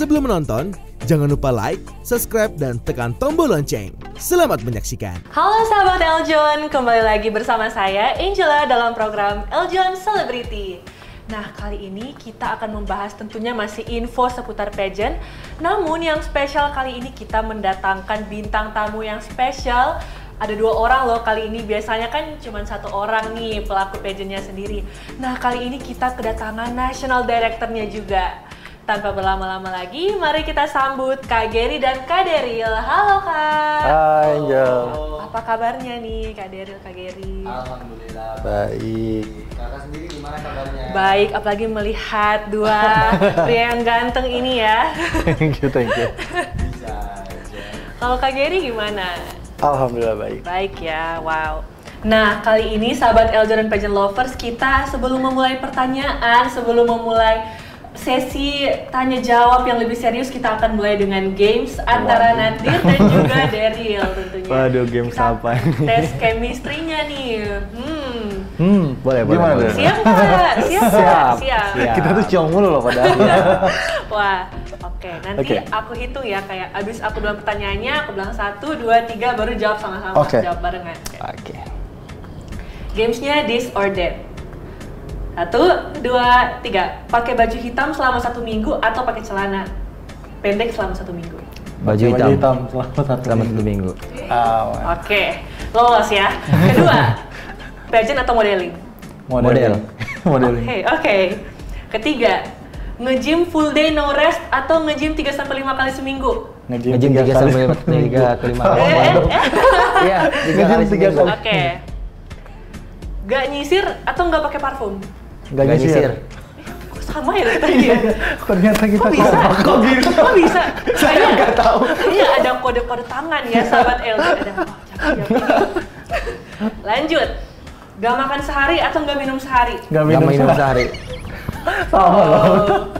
Sebelum menonton, jangan lupa like, subscribe, dan tekan tombol lonceng. Selamat menyaksikan. Halo sahabat Eljon, kembali lagi bersama saya Angela dalam program Eljon Celebrity. Nah, kali ini kita akan membahas tentunya masih info seputar pageant. Namun yang spesial kali ini kita mendatangkan bintang tamu yang spesial. Ada 2 orang loh kali ini, biasanya kan cuma 1 orang nih pelaku pageantnya sendiri. Nah, kali ini kita kedatangan National Director-nya juga. Tanpa berlama-lama lagi, mari kita sambut Kak Gary dan Kak Daryl. Halo Kak. Hai Angel. Apa kabarnya nih Kak Daryl, Kak Gary? Alhamdulillah baik. Kakak sendiri gimana kabarnya? Baik, apalagi melihat 2 pria yang ganteng ini ya. Thank you. Bisa aja. Kalau Kak Gary gimana? Alhamdulillah baik. Baik ya, wow. Nah, kali ini sahabat Eljon dan Pageant Lovers, kita sebelum memulai pertanyaan, sebelum memulai sesi tanya jawab yang lebih serius, kita akan mulai dengan games antara Nadir dan juga Daryl tentunya. Waduh, games kita apa ini? Tes chemistry-nya nih. Boleh. Siap nggak? Siap. Kita tuh ciong mulu loh padahal. Wah, oke. Nanti aku hitung ya, kayak abis aku bilang pertanyaannya, aku bilang 1, 2, 3, baru jawab sama-sama. Jawab barengan. Oke. Gamesnya this or that. 1, 2, 3. Pakai baju hitam selama 1 minggu atau pakai celana pendek selama 1 minggu? Baju hitam selama 1 minggu. Oke, lolos ya. Kedua, pageant atau modeling? Modeling. Oke. Ketiga, nge-gym full day no rest atau nge-gym 3-5 kali seminggu? Nge-gym 3 ke 5 kali. Iya, 3 kali. Oke. Gak nyisir atau gak pakai parfum? Gak nyisir. Kok sama ya tadi ya? Ternyata kita Kok bisa? Saya nggak tahu. Iya, ada kode-kode tangan ya sahabat Eljon. Lanjut. Gak makan sehari atau gak minum sehari? Gak minum sehari. Sama loh.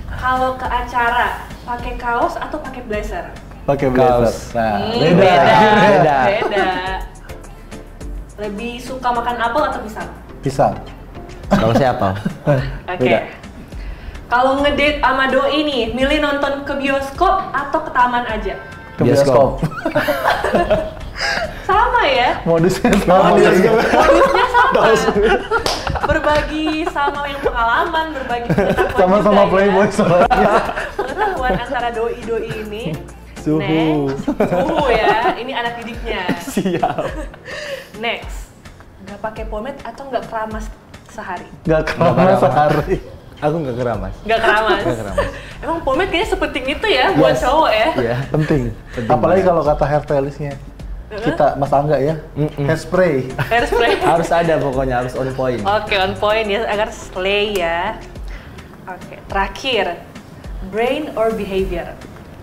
Kalau ke acara, pakai kaos atau pakai blazer? Pakai blazer. Nah, beda. Lebih suka makan apel atau pisang? Pisang. Kalau saya apel. Oke. Kalau ngedate sama doi nih, milih nonton ke bioskop atau ke taman aja? Ke bioskop. Sama ya? Modusnya sama. Berbagi sama yang pengalaman, berbagi pengetahuan sama-sama juga, playboy ya. soalnya. Pengetahuan antara doi ini. Suhu ya, ini anak didiknya. Siap. Next, nggak pakai pomade atau nggak keramas sehari? Nggak keramas sehari. Aku nggak keramas. Nggak keramas. Emang pomade kayaknya sepenting itu ya buat cowok ya? Iya, penting. Apalagi kalau kata hairstylistnya. Kita Mas Angga ya, hairspray. Harus ada pokoknya, harus on point. Oke, on point ya, agar slay ya. Oke, terakhir, brain or behavior?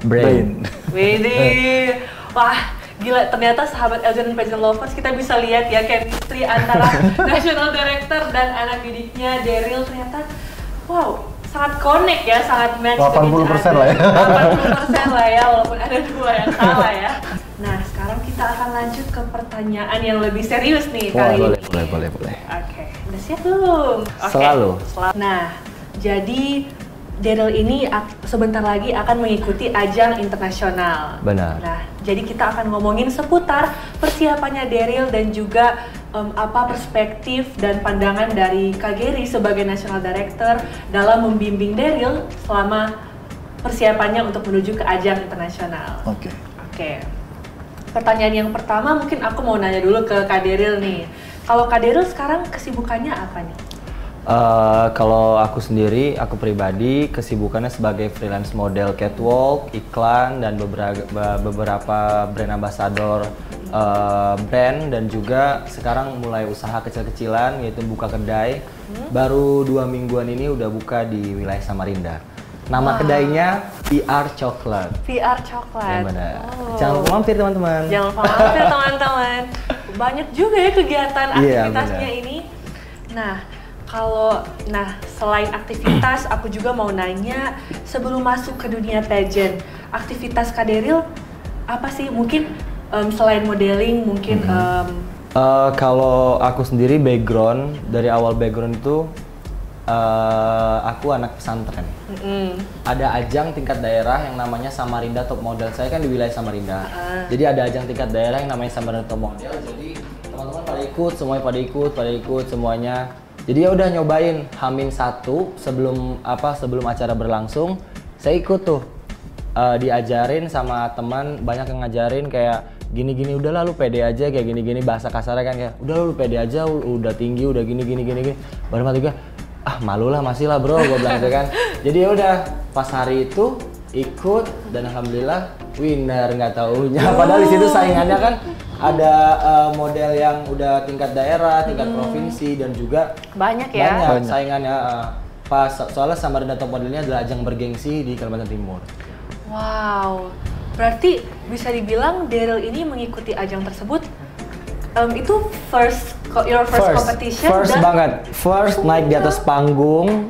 Brain. Widih, wah gila, ternyata sahabat Eljon dan Pageant Lovers, kita bisa lihat ya chemistry antara National Director dan anak didiknya Daryl. Ternyata, wow, sangat connect ya, sangat match. 80% lah ya. 80% lah ya, walaupun ada 2 yang salah ya. Nah, sekarang kita akan lanjut ke pertanyaan yang lebih serius nih kali ini. Boleh. Oke, udah siap belum? Selalu. Nah, jadi Daryl ini sebentar lagi akan mengikuti ajang internasional. Benar. Nah, jadi kita akan ngomongin seputar persiapannya Daryl dan juga apa perspektif dan pandangan dari Kak Gary sebagai National Director dalam membimbing Daryl selama persiapannya untuk menuju ke ajang internasional. Oke. Pertanyaan yang pertama mungkin aku mau nanya dulu ke Kak Daryl nih. Kalau Kak Daryl sekarang kesibukannya apa nih? Kalau aku sendiri, aku pribadi kesibukannya sebagai freelance model catwalk, iklan, dan beberapa brand ambassador brand, dan juga sekarang mulai usaha kecil-kecilan yaitu buka kedai. Baru 2 mingguan ini udah buka di wilayah Samarinda. Nama kedainya PR Chocolate. PR Chocolate. Jangan lupa mampir teman-teman. Banyak juga ya kegiatan aktivitasnya ini. Nah, selain aktivitas, aku juga mau nanya, sebelum masuk ke dunia pageant, aktivitas Kak Daryl apa sih? Mungkin selain modeling, mungkin Kalau aku sendiri dari awal background itu aku anak pesantren. Ada ajang tingkat daerah yang namanya Samarinda Top Model. Saya kan di wilayah Samarinda. Jadi ada ajang tingkat daerah yang namanya Samarinda Top Model. Jadi teman-teman pada ikut, semuanya pada ikut semuanya. Jadi ya udah nyobain H-1 sebelum acara berlangsung, saya ikut tuh. Diajarin sama teman, banyak yang ngajarin kayak gini-gini, udahlah lu pede aja kayak gini-gini, bahasa kasarnya kan kayak udah lu pede aja, udah tinggi, udah gini. Baru mati gue, malu lah masih lah bro, gue bilang gitu kan. Jadi ya udah pas hari itu ikut dan alhamdulillah winner nggak taunya. Padahal di situ saingannya kan ada model yang udah tingkat daerah, tingkat provinsi dan juga banyak ya. Banyak saingannya. Pas soalnya Samarinda Top Modelnya adalah ajang bergengsi di Kalimantan Timur. Wow, berarti bisa dibilang Daryl ini mengikuti ajang tersebut. Itu your first competition. First dan banget, first naik di atas panggung,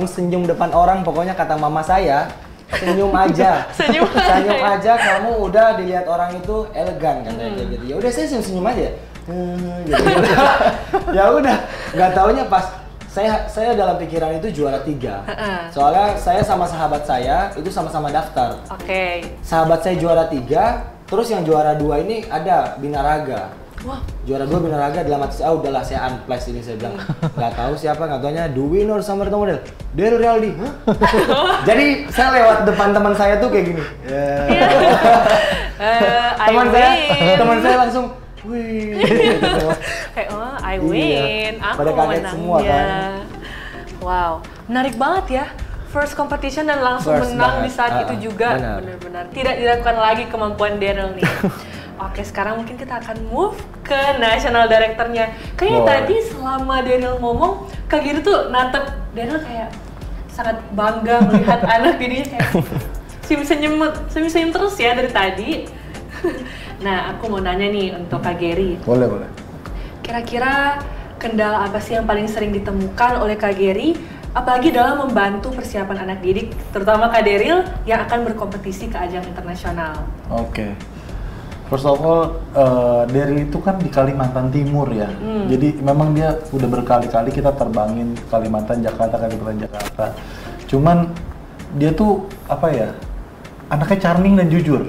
senyum depan orang, pokoknya kata mama saya, senyum aja, senyum aja, kamu udah dilihat orang itu elegan katanya kayak gitu. Ya udah saya senyum aja, gitu. Ya udah, nggak taunya pas saya dalam pikiran itu juara 3. Soalnya saya sama sahabat saya itu sama-sama daftar. Oke. Sahabat saya juara 3, terus yang juara 2 ini ada Binaraga. Wah. Juara 2 Binaraga dalam hati saya, udahlah saya unplace ini, saya bilang nggak tahu siapa, nggak taunya the winner Samarinda Model Daryl Realdi. Jadi saya lewat depan teman saya tuh kayak gini. Teman saya langsung wih, kayak I win, aku pada kaget semua kan. Wow, menarik banget ya. First competition dan langsung menang di saat itu juga. Benar-benar tidak diragukan lagi kemampuan Daryl nih. Oke, sekarang mungkin kita akan move ke national directornya. Kayaknya tadi selama Daryl ngomong, Kak Giri tuh natep Daryl kayak sangat bangga melihat anak dirinya kayak senyum terus ya dari tadi. Nah, aku mau nanya nih untuk Kak Gary. Boleh. Kira-kira kendala apa sih yang paling sering ditemukan oleh Kak Gary, apalagi dalam membantu persiapan anak didik, terutama Kak Daryl yang akan berkompetisi ke ajang internasional? Oke. First of all, Daryl itu kan di Kalimantan Timur ya. Jadi memang dia udah berkali-kali kita terbangin Kalimantan Jakarta. Cuman dia tuh anaknya charming dan jujur.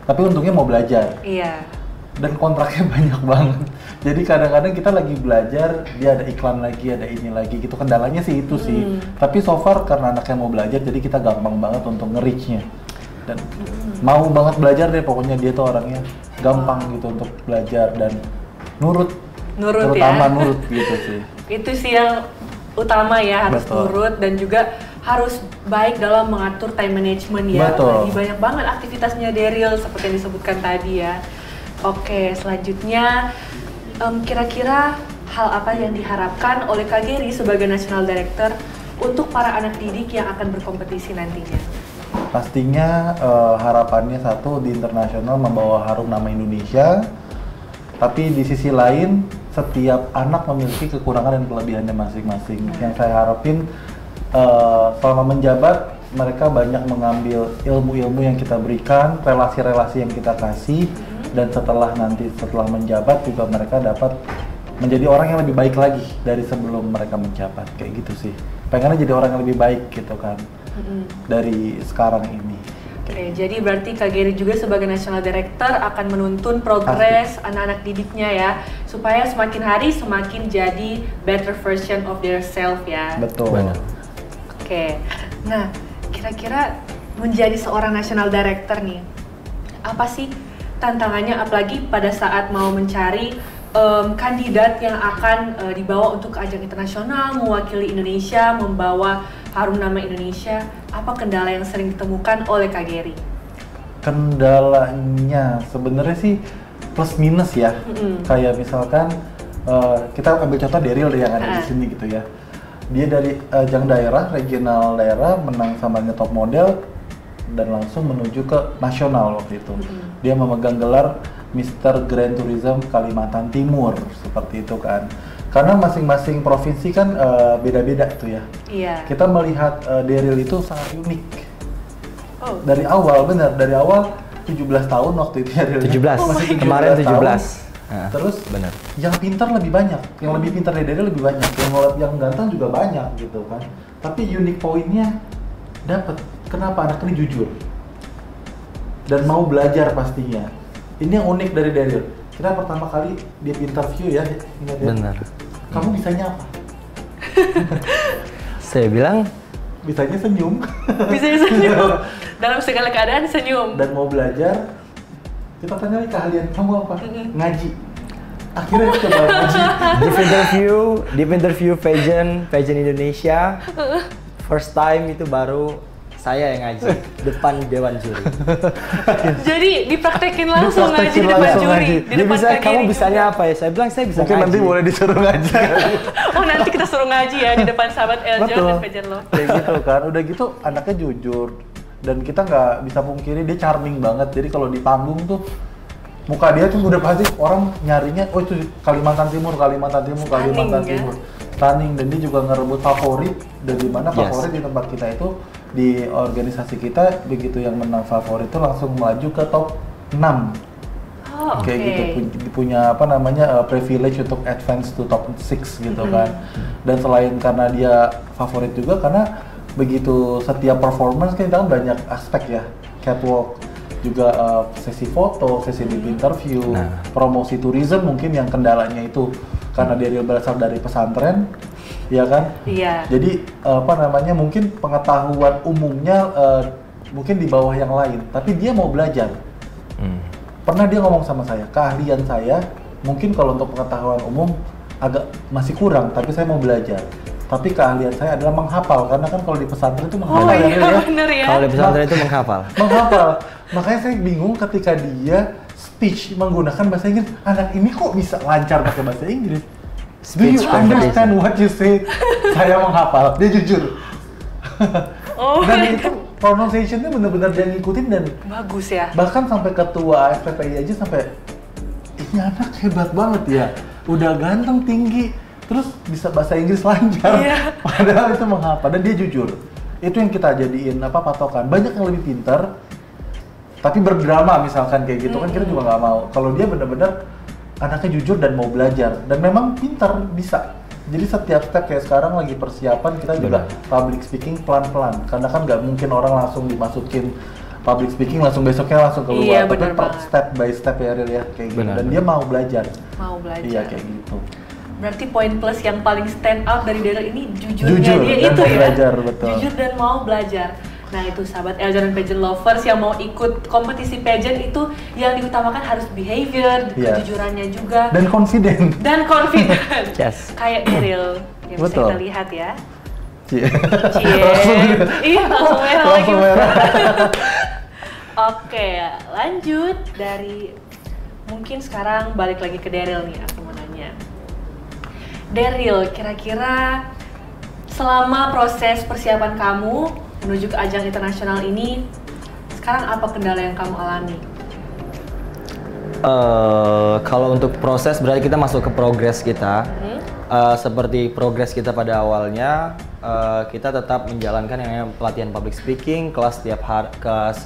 Tapi untungnya mau belajar. Iya. Dan kontraknya banyak banget. Jadi kadang-kadang kita lagi belajar, dia ada iklan lagi, ada ini lagi gitu. Kendalanya sih itu sih. Tapi so far karena anaknya mau belajar, jadi kita gampang banget untuk nge-reach-nya. Dan mau banget belajar deh, pokoknya dia tuh orangnya gampang gitu untuk belajar dan nurut terutama ya. Nurut gitu sih. Itu sih yang utama ya, harus Betul. nurut dan juga harus baik dalam mengatur time management ya. Betul. Lagi banyak banget aktivitasnya Daryl seperti yang disebutkan tadi ya. Oke, selanjutnya kira-kira hal apa yang diharapkan oleh Kak Gary sebagai National Director untuk para anak didik yang akan berkompetisi nantinya? Pastinya harapannya satu, di internasional membawa harum nama Indonesia. Tapi di sisi lain, setiap anak memiliki kekurangan dan kelebihannya masing-masing. Yang saya harapin selama menjabat, mereka banyak mengambil ilmu-ilmu yang kita berikan, relasi-relasi yang kita kasih, dan setelah menjabat juga mereka dapat menjadi orang yang lebih baik lagi dari sebelum mereka menjabat, kayak gitu sih. Pengennya jadi orang yang lebih baik gitu kan, dari sekarang ini. Oke, jadi berarti Kak Gary juga sebagai National Director akan menuntun progres anak-anak didiknya ya, supaya semakin hari semakin jadi better version of their self ya. Betul. Benar. Oke, nah kira-kira menjadi seorang National Director nih, apa sih tantangannya apalagi pada saat mau mencari kandidat yang akan dibawa untuk ke ajang internasional, mewakili Indonesia, membawa harum nama Indonesia? Apa kendala yang sering ditemukan oleh Kak Gary? Kendalanya sebenarnya sih plus minus ya. Kayak misalkan kita ambil contoh Daryl yang ada di sini gitu ya. Dia dari ajang daerah, regional daerah, menang Samarinda Top Model dan langsung menuju ke nasional waktu itu. Dia memegang gelar Mr. Grand Tourism Kalimantan Timur, seperti itu kan. Karena masing-masing provinsi kan beda-beda tuh ya. Iya. Kita melihat Daryl itu sangat unik. Oh. Dari awal 17 tahun waktu itu Daryl. 17, kemarin 17. Terus benar. yang pintar lebih banyak, yang lebih pintar dari Daryl lebih banyak, yang ganteng juga banyak gitu kan. Tapi unique poinnya dapat. Kenapa anak ini jujur dan mau belajar pastinya. Ini yang unik dari Daryl. Kita pertama kali dia interview ya, ingat ya? Benar. Kamu bisanya apa? Saya bilang Bisanya senyum. Bisa senyum. Dalam segala keadaan senyum. Dan mau belajar. Kita tanya nih keahlian kamu apa? Ngaji. Akhirnya dia coba ngaji. Deep interview pageant Indonesia. First time itu baru saya yang ngaji depan dewan juri. Jadi dipraktekin langsung ngaji di depan langsung juri. ngaji. Di Dia depan bisa, kaki kamu ini bisanya juga. apa ya? Saya bilang saya bisa Mungkin ngaji. nanti boleh disuruh ngaji. Oh nanti kita suruh ngaji ya di depan sahabat Eljon Betul. dan pageant lo. Kayak gitu kan. Udah gitu anaknya jujur. Dan kita nggak bisa pungkiri dia charming banget. Jadi kalau di panggung tuh muka dia tuh udah pasti orang nyarinya, oh itu Kalimantan Timur. Stunning, dan dia juga ngerebut favorit. Dan di mana favorit di tempat kita itu, di organisasi kita, begitu yang menang favorit itu langsung melaju ke top 6. Oh, Kayak gitu, punya apa namanya, privilege untuk advance to top 6 gitu kan. Dan selain karena dia favorit juga, karena begitu setiap performance kan kita kan banyak aspek ya, catwalk, juga sesi foto, sesi deep interview, promosi tourism mungkin yang kendalanya itu karena dia berasal dari pesantren, ya kan? Iya. Jadi apa namanya, mungkin pengetahuan umumnya mungkin di bawah yang lain, tapi dia mau belajar. Pernah dia ngomong sama saya, keahlian saya mungkin kalau untuk pengetahuan umum agak masih kurang, tapi saya mau belajar. Tapi keahlian saya adalah menghafal, karena kan kalau di pesantren itu menghafal. Oh iya bener ya. Kalau di pesantren itu menghafal. Menghafal. Makanya saya bingung ketika dia speech menggunakan bahasa Inggris. Anak ini kok bisa lancar pakai bahasa Inggris? Do you Speech understand what you say? Saya menghafal. Dia jujur. Oh. Dan itu pronunciation-nya benar-benar dia ngikutin, dan Bagus ya. bahkan sampai ketua FPPI aja sampai, ini anak hebat banget ya. Udah ganteng, tinggi, terus bisa bahasa Inggris lancar. Iya. Padahal itu menghafal, dan dia jujur. Itu yang kita jadiin patokan. Banyak yang lebih pintar tapi berdrama misalkan kayak gitu kan kita juga nggak mau. Kalau dia benar-benar anaknya jujur dan mau belajar, dan memang pintar, bisa. Jadi setiap step kayak sekarang lagi persiapan, kita juga public speaking pelan-pelan, karena kan nggak mungkin orang langsung dimasukin public speaking langsung besoknya langsung keluar. Iya, Tapi bener per banget. step by step ya Ril, ya kayak gitu. Benar, Dan dia mau belajar. Mau belajar. Iya kayak gitu. Berarti poin plus yang paling stand out dari Daryl ini jujurnya Jujur dia dan itu mau ya. belajar, betul. Jujur dan mau belajar. Nah itu sahabat Eljon dan pageant lovers yang mau ikut kompetisi pageant itu yang diutamakan harus behavior, Yes. kejujurannya juga, Dan confident. dan confident. Yes. Kayak Daryl yang bisa Betul. kita lihat ya. Cie. Cie. Iya langsung merah lagi. Langsung merah. Oke, lanjut dari mungkin sekarang balik lagi ke Daryl nih, aku mau nanya. Daryl, kira-kira selama proses persiapan kamu menuju ke ajang internasional ini, sekarang apa kendala yang kamu alami? Kalau untuk proses berarti kita masuk ke progres kita. Seperti progres kita pada awalnya, kita tetap menjalankan yang namanya pelatihan public speaking, kelas setiap hari, kelas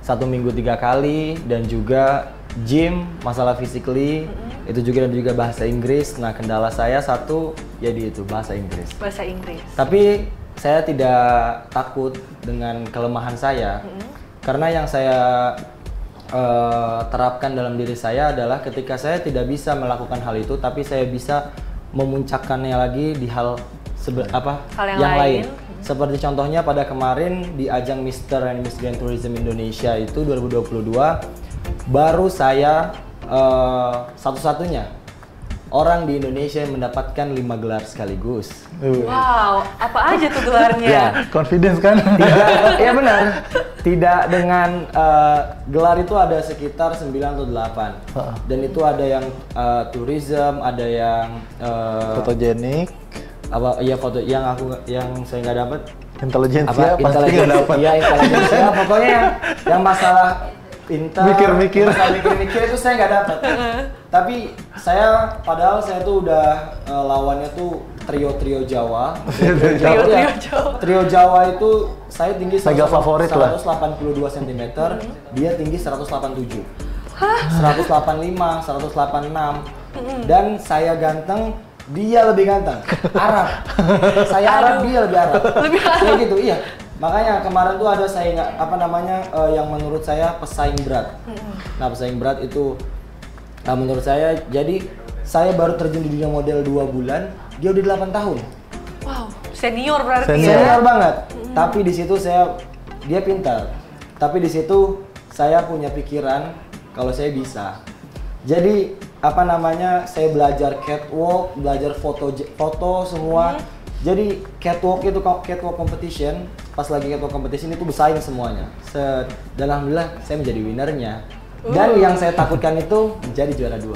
1 minggu 3 kali, dan juga gym, masalah physically, itu juga, dan juga bahasa Inggris. Nah kendala saya satu, jadi itu bahasa Inggris. Bahasa Inggris. Tapi saya tidak takut dengan kelemahan saya, karena yang saya terapkan dalam diri saya adalah ketika saya tidak bisa melakukan hal itu, tapi saya bisa memuncakkannya lagi di hal Hal yang yang lain. lain. Seperti contohnya pada kemarin di ajang Mr. and Miss Grand Tourism Indonesia itu 2022, baru saya satu-satunya orang di Indonesia yang mendapatkan 5 gelar sekaligus. Wow, apa aja tuh gelarnya? Ya. Confidence kan? Iya benar. Tidak dengan gelar itu ada sekitar 9 atau 8. Dan itu ada yang tourism, ada yang Fotogenik, foto yang saya nggak dapat. intelijensia pasti nggak dapat. Iya, intelijensia. Pokoknya yang masalah pintar, Mikir-mikir. masalah mikir-mikir itu saya nggak dapat. Tapi padahal saya tuh udah lawannya tuh trio Jawa. Trio Jawa itu saya tinggi Mega favorit lah. 182 cm, dia tinggi 187. 185, 186. Dan saya ganteng, dia lebih ganteng. Arab. Saya Arab, dia lebih Arab. Lebih Arab. Kayak gitu, iya. Makanya kemarin tuh ada yang menurut saya pesaing berat. Nah, pesaing berat itu menurut saya, jadi saya baru terjun di dunia model 2 bulan, dia udah 8 tahun. Wow, senior berarti. Senior banget. Tapi di situ dia pintar. Tapi di situ saya punya pikiran kalau saya bisa. Jadi saya belajar catwalk, belajar foto semua. Jadi catwalk competition, pas lagi catwalk competition itu bersaing semuanya. Dan alhamdulillah saya menjadi winnernya. Dan yang saya takutkan itu menjadi juara 2.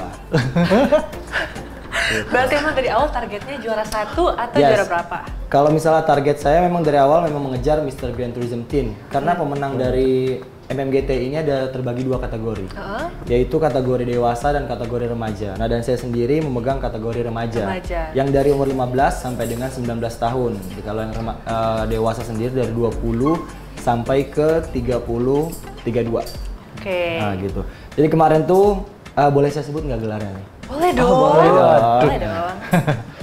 Berarti emang dari awal targetnya juara 1 atau juara berapa? Kalau misalnya target saya memang dari awal mengejar Mr. Grand Tourism Teen. Karena pemenang dari MMGT ini ada terbagi 2 kategori, yaitu kategori dewasa dan kategori remaja. Nah, dan saya sendiri memegang kategori remaja. Yang dari umur 15 sampai dengan 19 tahun. Jadi kalau yang dewasa sendiri dari 20 sampai ke 32. Oke. Nah, gitu. Jadi kemarin tuh boleh saya sebut nggak gelarnya nih? Boleh dong. Boleh dong.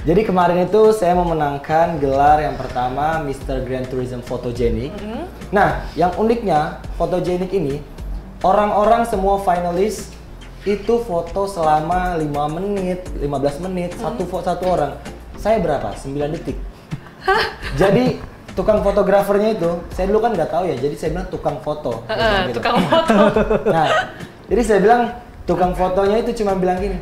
Jadi kemarin itu saya memenangkan gelar yang pertama Mr. Grand Tourism Photogenic. Nah, yang uniknya Photogenic ini orang-orang semua finalis itu foto selama 15 menit satu orang. Saya berapa? 9 detik. Jadi tukang fotografernya itu, saya dulu kan nggak tahu ya, jadi saya bilang tukang foto. Gitu. Tukang foto. Nah, jadi saya bilang tukang fotonya itu cuma bilang gini,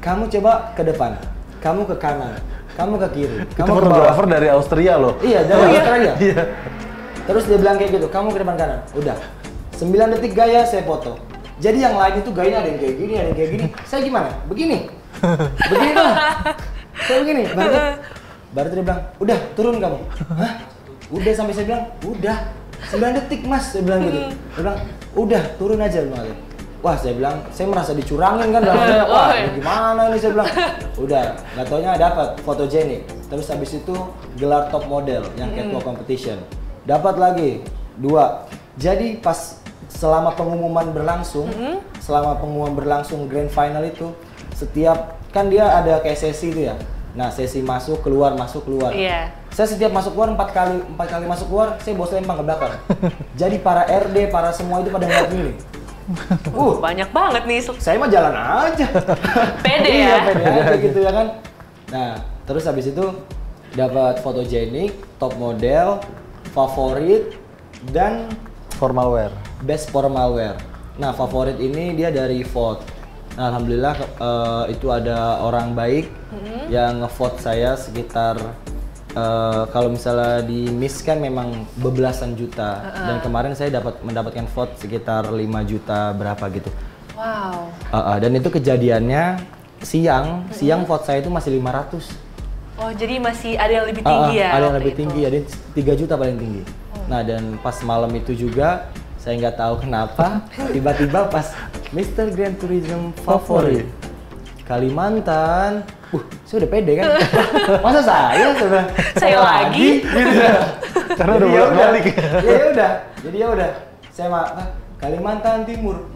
kamu coba ke depan, kamu ke kanan, kamu ke kiri, Itu kamu ke bawah. fotografer dari Austria loh. Iya, dari Australia. Iya. Terus dia bilang kayak gitu, kamu ke depan kanan. Udah. 9 detik gaya saya foto. Jadi yang lain itu gayanya ada yang kayak gini, ada yang kayak gini. Saya gimana? Begini. Begini dong. Saya begini. Baru dia bilang, udah turun kamu. Hah? Udah, sampai saya bilang, udah. 9 detik mas, saya bilang gitu. Dia bilang, udah turun aja. Wah, saya bilang, saya merasa dicurangin kan dalam hati. Wah, gimana ini, saya bilang. Udah, nggak taunya dapat Photogenic. Terus habis itu gelar top model yang catwalk competition. Dapat lagi 2. Jadi pas selama pengumuman berlangsung, grand final itu, setiap kan dia ada kayak sesi itu ya. Nah, sesi masuk keluar. Iya. Saya setiap masuk keluar 4 kali masuk keluar, saya bos lempang ke belakang. Jadi para RD, para semua itu pada ngeliat gini. Banyak banget nih. Saya mah jalan aja. Pede Iya, ya. pede aja gitu ya kan. Nah, terus habis itu dapat Photogenic, top model, favorit, dan Formal wear. best formal wear. Nah, favorit ini dia dari vote. Nah, alhamdulillah itu ada orang baik yang ngevote saya sekitar kalau misalnya di Miss kan memang bebelasan juta, dan kemarin saya mendapatkan vote sekitar 5 juta berapa gitu. Wow. Dan itu kejadiannya siang vote saya itu masih 500. Oh, jadi masih ada yang lebih tinggi ya? Ada yang waktu lebih itu? tinggi, ada 3 juta paling tinggi. Nah, dan pas malam itu juga saya nggak tahu kenapa tiba-tiba pas Mr. Grand Tourism Favorit Kalimantan, saya udah pede kan? Masa saya lagi? Gitu. Karena Jadi udah bolak-balik. Ya udah, jadi ya udah. Saya Kalimantan Timur,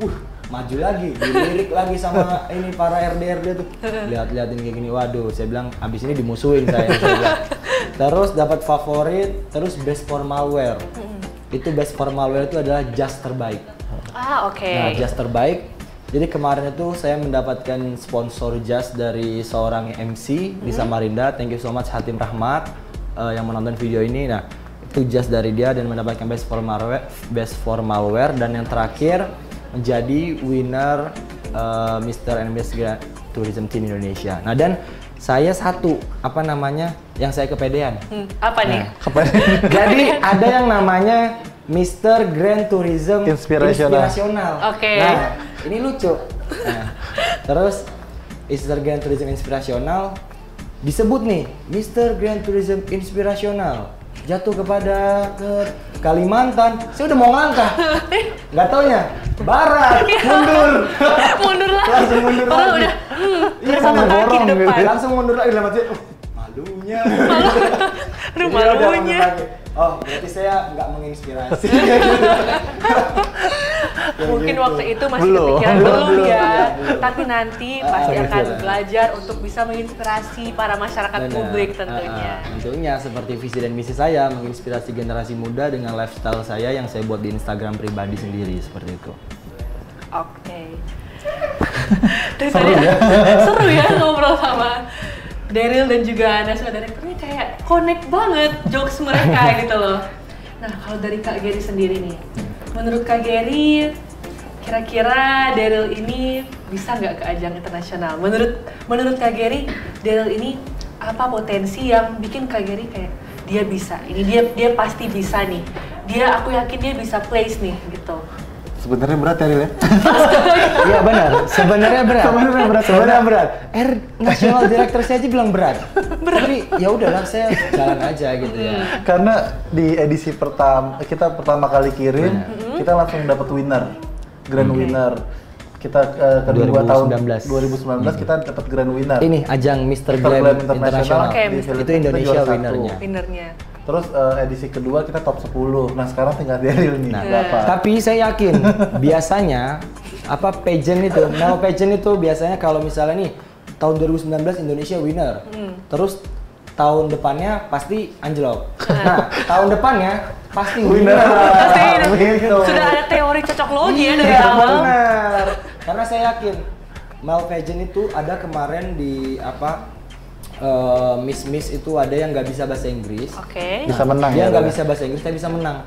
maju lagi, dilirik lagi sama ini para RD tuh. Lihat-liatin kayak gini, waduh, saya bilang abis ini dimusuhin saya bilang. Terus dapat favorit, terus best formal wear. Itu best formal wear itu adalah jas terbaik. Oke. Nah, jas terbaik. Jadi kemarin itu saya mendapatkan sponsor jas dari seorang MC di Samarinda. Thank you so much Hatim Rahmat yang menonton video ini. Nah, itu jas dari dia dan mendapatkan best formal wear, dan yang terakhir menjadi winner Mr. and Miss Grand Tourism Teen Indonesia. Nah, dan saya yang saya kepedean. Apa nih? Jadi ada yang namanya Mr. Grand Tourism Inspirasional. Oke. Nah, ini lucu. Nah, terus Mr. Grand Tourism Inspirasional disebut nih Mr. Grand Tourism Inspirasional jatuh kepada ke Kalimantan. Saya udah mau ngangkah, nggak taunya barat, Mundur lagi. langsung mundur lagi. Udah, Iya, sama kaki depan. langsung mundur lagi dalam hati. Malunya. Aduh, malunya. Oh, berarti saya nggak menginspirasi. Mungkin gitu. waktu itu masih Belum. kepikiran belum ya. Belum. Tapi nanti pasti Iya. akan belajar untuk bisa menginspirasi para masyarakat Benar. publik tentunya. Tentunya seperti visi dan misi saya menginspirasi generasi muda dengan lifestyle saya yang saya buat di Instagram pribadi sendiri seperti itu. Oke. Dari tadi seru ya ngobrol sama Daryl dan juga national director-nya, kayak connect banget jokes mereka gitu loh. Nah, kalau dari Kak Gary sendiri nih, menurut Kak Gary, kira-kira Daryl ini bisa nggak ke ajang internasional? Menurut Kak Gary, Daryl ini apa potensi yang bikin Kak Gary kayak dia bisa? Ini dia pasti bisa nih. Aku yakin dia bisa place nih gitu. Sebenarnya berat ya, Ril ya? Iya benar, sebenarnya berat. Sebenarnya berat. National Director saya aja bilang berat. Tapi ya udahlah, saya jalan aja gitu ya. Karena di edisi kita pertama kali kirim, kita langsung dapat winner, grand winner. Kita kedua tahun 2019 kita dapat grand winner. Ini ajang Mr. Glam Glam International. International. Oke, di Mr. Filipina Itu Indonesia juara satu. winnernya. Winnernya. Terus edisi kedua kita top 10. Nah sekarang tinggal Daryl nih, Nah, dapat. tapi saya yakin biasanya pageant itu, nama pageant itu biasanya kalau misalnya nih tahun 2019 Indonesia winner, terus tahun depannya pasti anjlok. Nah, tahun depannya pasti winner. Pasti Gitu. sudah ada teori cocok logi ya dari Iya, awal. benar. Karena saya yakin Mal pageant itu ada kemarin di Miss itu ada yang nggak bisa bahasa Inggris. Oke. Bisa menang Dia ya, nggak Bel? bisa bahasa Inggris, tapi bisa menang.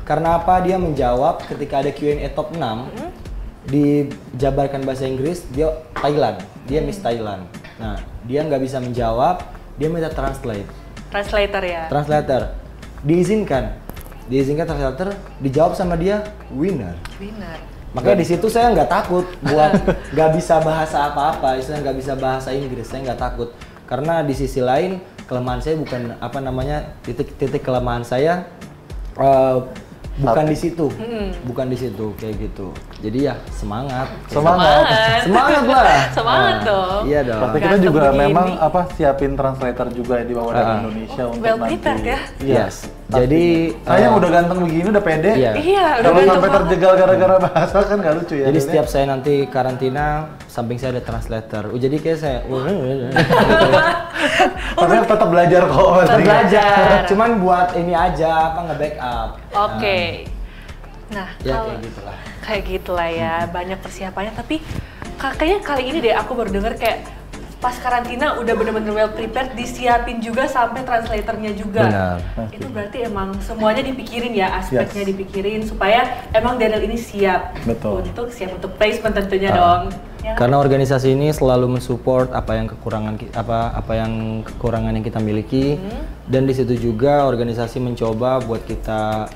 Karena apa? Dia menjawab ketika ada Q&A top 6 dijabarkan bahasa Inggris, dia Thailand, dia Miss Thailand. Nah, dia nggak bisa menjawab, dia minta Translator ya. translator. Diizinkan translator, dijawab sama dia winner. Winner. Makanya di situ saya nggak takut buat nggak bisa bahasa apa-apa, saya nggak bisa bahasa Inggris, saya nggak takut. Karena di sisi lain kelemahan saya bukan titik kelemahan saya bukan di situ, bukan di situ kayak gitu. Jadi ya semangat Semangat. lah. Semangat dong. Iya dong. Tapi kita Ganteng juga begini. memang siapin translator juga ya di bawah dari Indonesia untuk Well nanti. prepared ya. Yes. Jadi Saya udah ganteng begini udah pede. Iya. Iya, udah Kalau ganteng sampai banget. terjegal gara-gara bahasa kan nggak lucu ya. jadi Ril, ya? setiap saya nanti karantina, samping saya ada translator. Jadi kayak saya Tapi tetap belajar kok. tetap belajar. Cuman buat ini aja nge-backup. Oke. Nah, Ya kalau kayak gitulah. kayak gitulah ya, banyak persiapannya. Tapi kayaknya kali ini deh aku baru denger kayak pas karantina udah bener-bener well prepared, disiapin juga sampai translatornya juga. Benar. Itu berarti emang semuanya dipikirin ya, aspeknya Yes. dipikirin supaya emang Daryl ini siap. Betul. Siap untuk placement tentunya dong. Ya. Karena organisasi ini selalu mensupport apa yang kekurangan yang kita miliki, dan di situ juga organisasi mencoba buat kita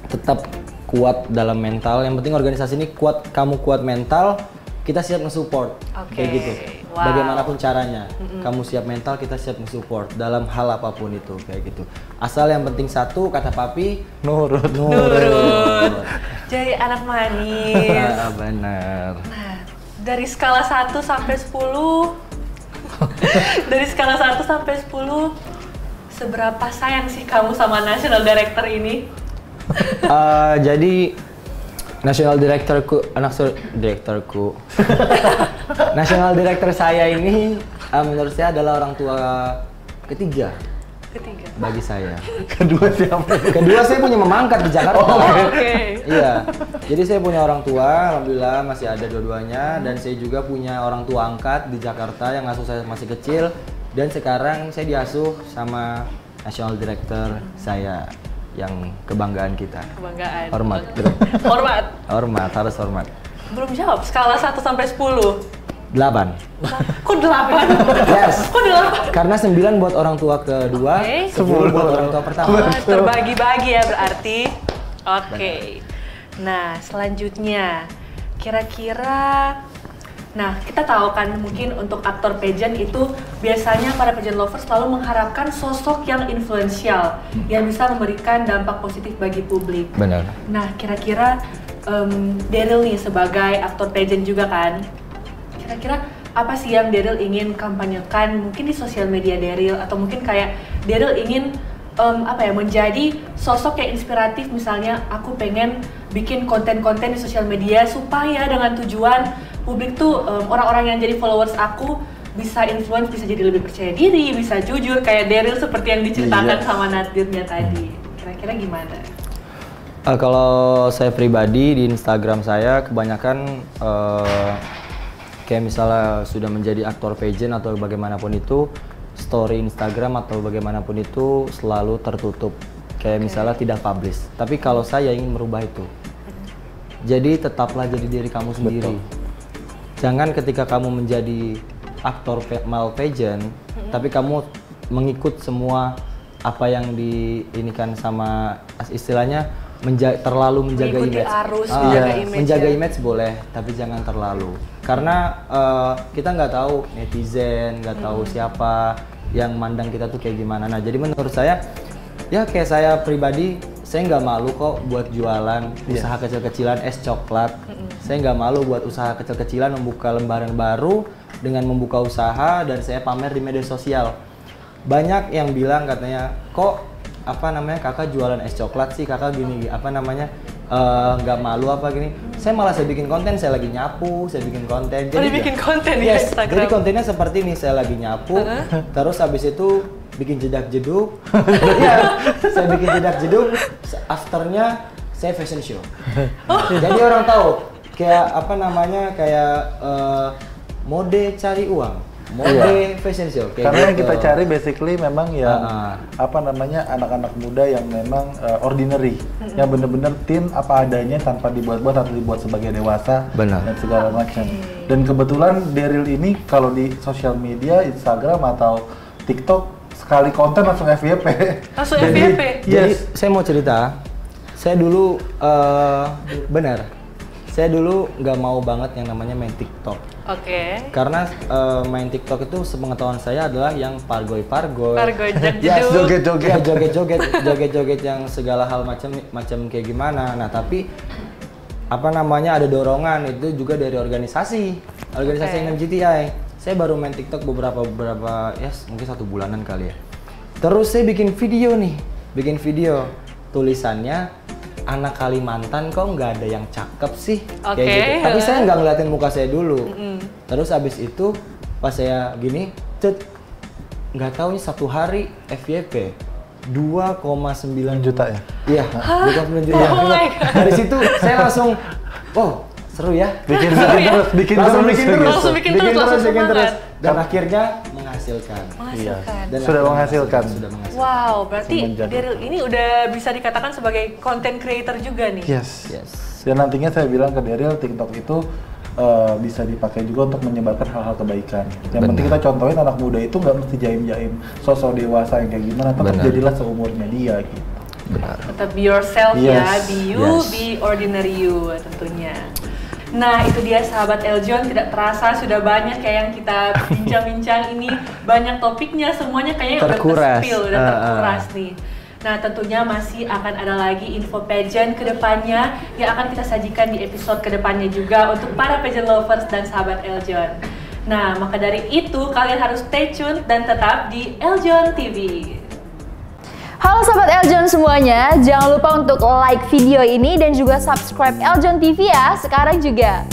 tetap kuat dalam mental. Yang penting organisasi ini kuat, kamu kuat mental, kita siap nge-support. Oke. Kayak gitu. Wow. Bagaimanapun caranya, kamu siap mental, kita siap nge-support dalam hal apapun itu kayak gitu. Asal yang penting satu, kata papi, Nurut. Nurut. Jadi anak manis. Benar. Nah, dari skala 1 sampai 10 dari skala 1 sampai 10 seberapa sayang sih kamu sama national director ini? Jadi national national director saya ini menurut saya adalah orang tua ketiga Ketiga. bagi saya. Kedua siapa? Kedua saya punya memangkat di Jakarta. Oh, oke. Iya. Jadi saya punya orang tua, alhamdulillah masih ada dua-duanya, dan saya juga punya orang tua angkat di Jakarta yang asuh saya masih kecil, dan sekarang saya diasuh sama national director saya yang kebanggaan kita. Kebanggaan. Hormat. Hormat. Hormat, harus hormat. Belum jawab, skala 1 sampai 10. 8. Kok 8? Yes. Kok 8? Karena 9 buat orang tua kedua, Oke. 10 buat orang tua pertama. Oh, terbagi-bagi ya berarti. Oke. Nah, selanjutnya kira-kira kita tahu kan mungkin untuk aktor pageant itu biasanya para pageant lovers selalu mengharapkan sosok yang influensial yang bisa memberikan dampak positif bagi publik. Benar. Nah, kira-kira Daryl nih sebagai aktor pageant juga kan, kira-kira apa sih yang Daryl ingin kampanyekan mungkin di sosial media Daryl, atau mungkin kayak Daryl ingin menjadi sosok yang inspiratif. Misalnya aku pengen bikin konten-konten di sosial media supaya dengan tujuan publik tuh orang-orang yang jadi followers aku bisa influence, bisa jadi lebih percaya diri, bisa jujur kayak Daryl seperti yang diceritakan sama Nadirnya tadi. Kira-kira gimana? Kalau saya pribadi di Instagram saya kebanyakan kayak misalnya sudah menjadi aktor pageant atau bagaimanapun itu, story Instagram atau bagaimanapun itu selalu tertutup. Kayak misalnya tidak publish. Tapi kalau saya ingin merubah itu, jadi tetaplah jadi diri kamu sendiri. Jangan ketika kamu menjadi aktor mal pageant, tapi kamu mengikut semua apa yang diinikan sama istilahnya terlalu menjaga mengikuti image. Arus, menjaga image boleh, tapi jangan terlalu. Karena kita nggak tahu netizen, nggak tahu siapa yang mandang kita tuh kayak gimana. Nah, jadi menurut saya, ya kayak saya pribadi, saya nggak malu kok buat jualan usaha kecil-kecilan es coklat. Saya nggak malu buat usaha kecil-kecilan membuka lembaran baru dengan membuka usaha dan saya pamer di media sosial. Banyak yang bilang katanya, kok kakak jualan es coklat sih, kakak gini, nggak malu apa gini. Saya bikin konten, saya lagi nyapu, saya bikin konten. Jadi bikin konten di Instagram. Jadi kontennya seperti ini, saya lagi nyapu, terus habis itu bikin jedak-jeduk. Ya, saya bikin jedak-jeduk, afternya saya fashion show. Jadi orang tahu kayak mode cari uang. Mode fashion show kayak karena gitu. yang kita cari basically memang ya anak-anak muda yang memang ordinary, yang bener-bener teen apa adanya tanpa dibuat-buat atau dibuat sebagai dewasa. Benar. Dan segala macam. Dan kebetulan Daryl ini kalau di sosial media, Instagram atau TikTok sekali konten langsung FYP. Langsung FYP. Jadi saya mau cerita, saya dulu saya dulu nggak mau banget yang namanya main TikTok. Oke. Karena main TikTok itu sepengetahuan saya adalah yang pargoy-jeduk. Ya, joget-joget yang segala hal macam kayak gimana. Nah, tapi ada dorongan itu juga dari organisasi NMGTI. Saya baru main TikTok beberapa mungkin 1 bulanan kali ya. Terus saya bikin video tulisannya, anak Kalimantan kok nggak ada yang cakep sih, kayak gitu. Tapi saya nggak ngeliatin muka saya dulu. Terus abis itu pas saya gini, nggak tahu nih 1 hari FYP 2,9 juta ya? Iya, 2,9 juta. Dari situ saya langsung, seru ya. Bikin terus. Dan akhirnya menghasilkan. Dan sudah menghasilkan. Wow, berarti Daryl ini udah bisa dikatakan sebagai content creator juga nih. Yes. Dan nantinya saya bilang ke Daryl, TikTok itu bisa dipakai juga untuk menyebarkan hal-hal kebaikan. Yang penting kita contohin anak muda itu nggak mesti jaim-jaim sosok dewasa yang kayak gimana, tetap jadilah seumurnya dia gitu. Benar. Tetap be yourself ya, be you, be ordinary you tentunya. Nah, itu dia sahabat Eljon, tidak terasa sudah banyak kayak yang kita bincang-bincang ini, banyak topiknya, semuanya kayaknya udah ke-spill, udah terkuras nih. Nah, tentunya masih akan ada lagi info pageant kedepannya yang akan kita sajikan di episode kedepannya juga untuk para pageant lovers dan sahabat Eljon. Nah, maka dari itu kalian harus stay tune dan tetap di Eljon TV. Halo Sobat Eljon semuanya, jangan lupa untuk like video ini dan juga subscribe Eljon TV ya, sekarang juga.